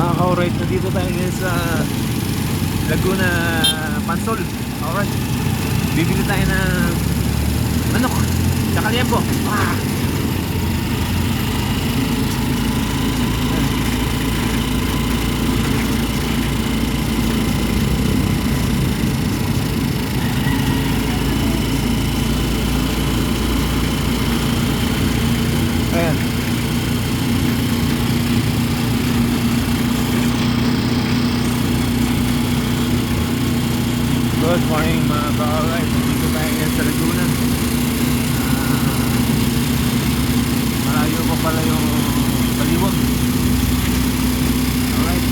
Mga ka-alright, na dito tayo ngayon sa Laguna Pansol. Alright, bibili tayo ng manok tsaka liempo. Ayan. Good morning mga ka-alright. Dito tayo ngayon sa Laguna. Malayo pa pala yung Baliwag. Alright.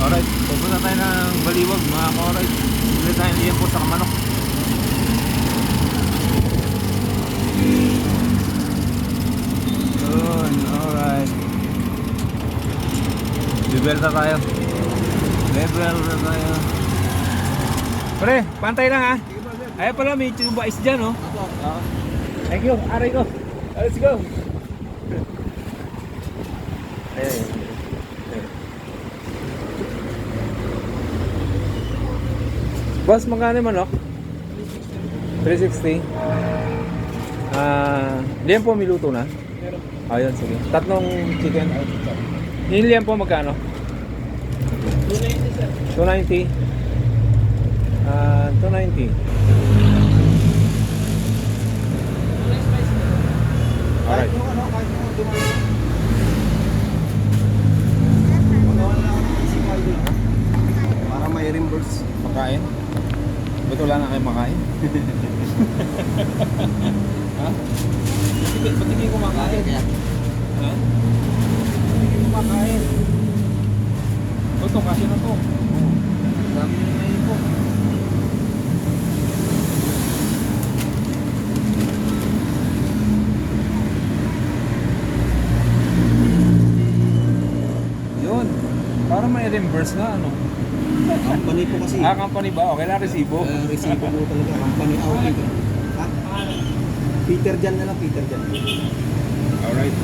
Alright, pupunta tayo ng Baliwag mga ka-alright. Bili tayo ng liempo sa manok. Yun, alright. Bibelta tayo. Bibelta tayo. Pre, pantay lang ha. Ayan pala, may tubais dyan oh. Thank you, aray ko. Let's go. Boss, magkano yung manok? 360. Liempo miluto na? Ayun, sige. Tatlong chicken. Yung liempo magkano? 290 sir. 290. 290. Alright. Para may reimburse. Makain? Ba't wala na kayo makain? Ha? Ba't hindi kumakain? Ha? Hindi kumakain. Ito, kasi na to. Dami na ngayon po. Yun. Para may reimburse na ano. Company po kasi. Company ba? Okay na, resibo. Resibo po talaga. Company outing. Ha? Peter Jan na lang, Peter Jan. Alright.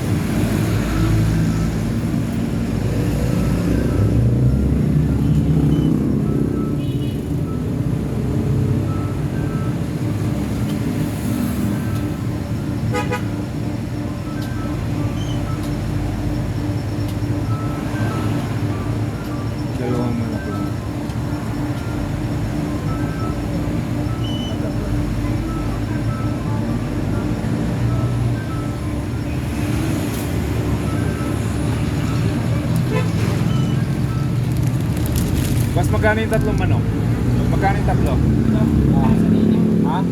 Dalawang manok lang. Mas magkano yung tatlong manok? Magkano yung tatlo? Ha?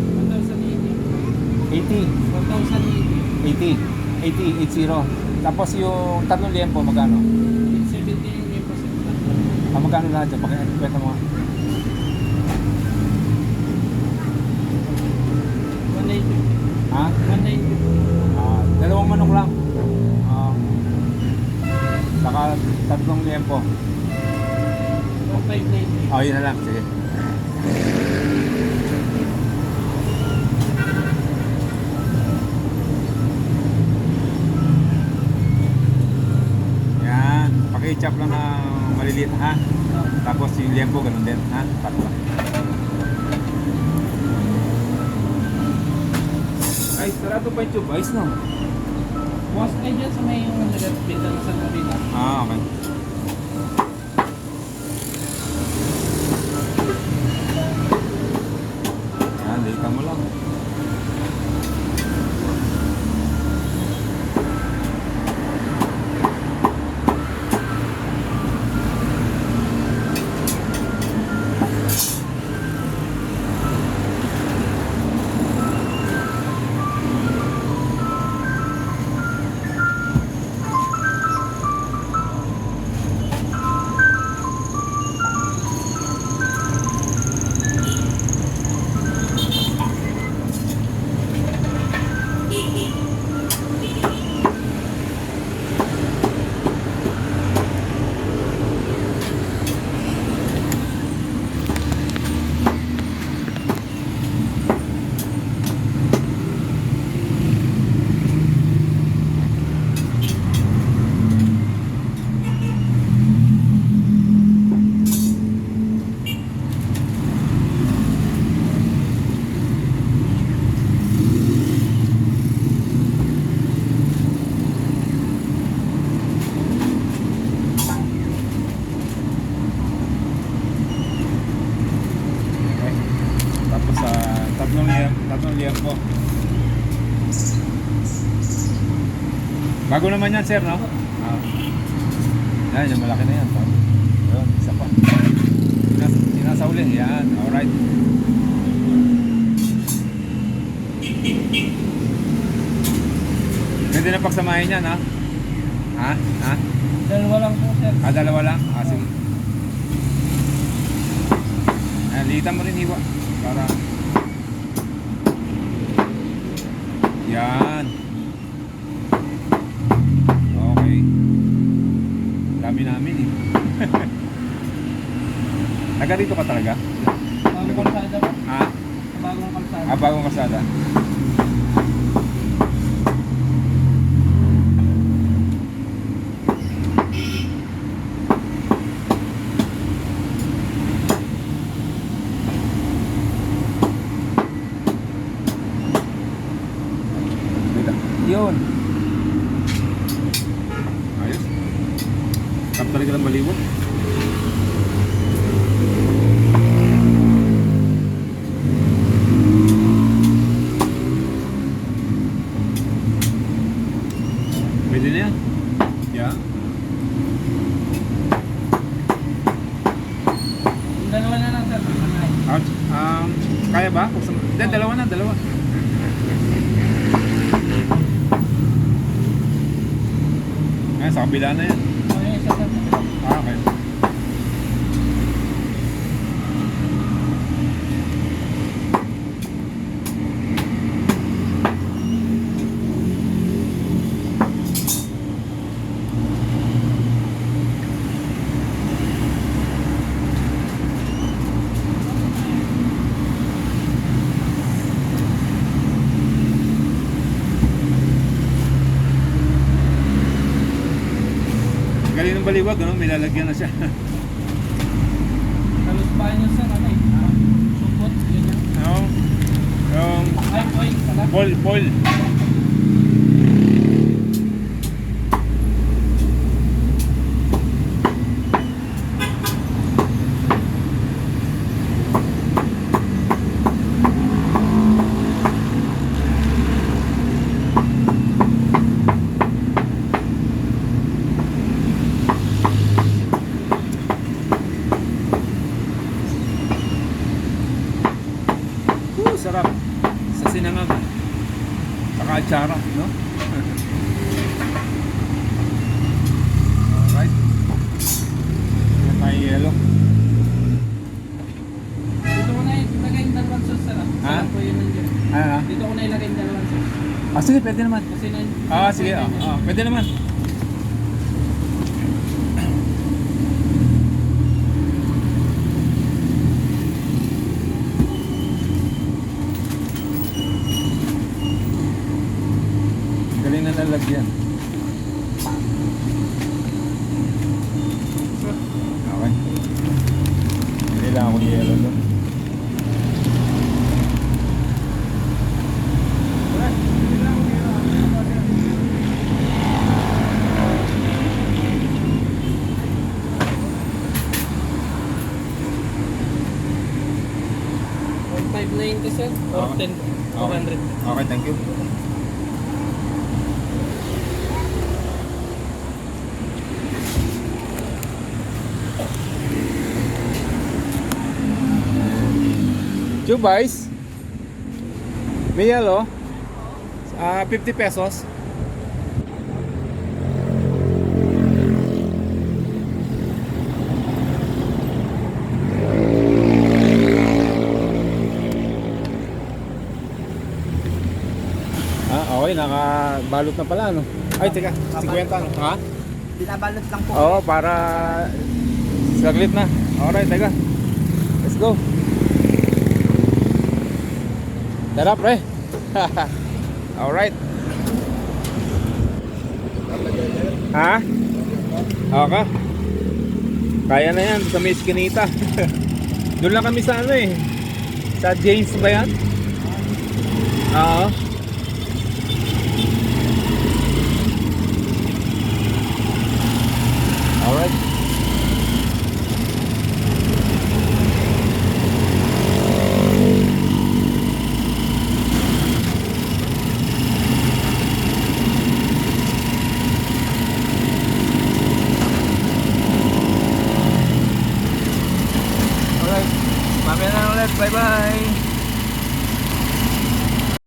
80. 80. 80. Tapos yung tatlong liempo magkano? Magkano lahat dyan? Pakipeta mo nga. 180. Ha? 180. Dalawang manok lang. Saka tatlong liempo. 590. Yun na lang. Sige. Yan. Paki-chop lang na maliliit ha. Tapos yung liempo ganun din ha. Tatlo. Ay, sarado pa yung tube. Ayos no? Bukas kayo dyan sa may yung nag-benta na sa Marina. Okay. Yan, dito mo lang. Tatlong liempo. Bago naman yan, sir, no? Yan, yung malaki na yan. Ayun, isa pa. Sinasauli. Yan, alright. Pwede na pagsamahin yan, ha? Ha? Ha? Dalawa lang po, sir. Dalawa lang? Sige. Ayan, litan mo rin hiwa. Para... Yan. Okay. Dami namin eh. Taga dito ka talaga? Bagong kalsada po. Ha? Bagong kalsada. Bagong kasada. Yun. Ayos. Kap talaga ng baliwag. Pwede na yan. Yeah. Dalawa na lang, sir. Kaya ba? Hindi, dalawa na, dalawa. Ayan, sa kabila na yan. Okay, isa, sir. Okay. Galing ng baliwag, ano? May lalagyan na siya. Talos pa nyo, sir. Ano eh? Supot. Yun yan. Ano? Yung Ay, oil. Pala. foil. Sarap. Sa sinangag. Saka atsara, no? Alright. Yan tayo yelo. Dito ko na ilagay yung dalawang sauce, sir. Ha? Sarap po yun nandiyan. Ano? Dito ko na ilagay yung dalawang sauce. Sige, pwede naman. Kasi na... Sige. Pwede naman. Galing na nalagyan. Okay. Kailangan ko yelo doon. $590, sir. Or Okay. 10. 400. Okay, thank you. Two buys. May yellow. 50 pesos. Okay, nakabalot na pala, no? Ay, teka, 50, no? Ha? Binabalot lang po. Oo, para saglit na. Alright, teka. Let's go. Tara, pre. Alright. Ha? Okay. Kaya na yan sa Miss Kinita. Doon lang kami sa ano eh. Sa James ba yan? Oo. Alright. Mamaya na ulit. Bye-bye.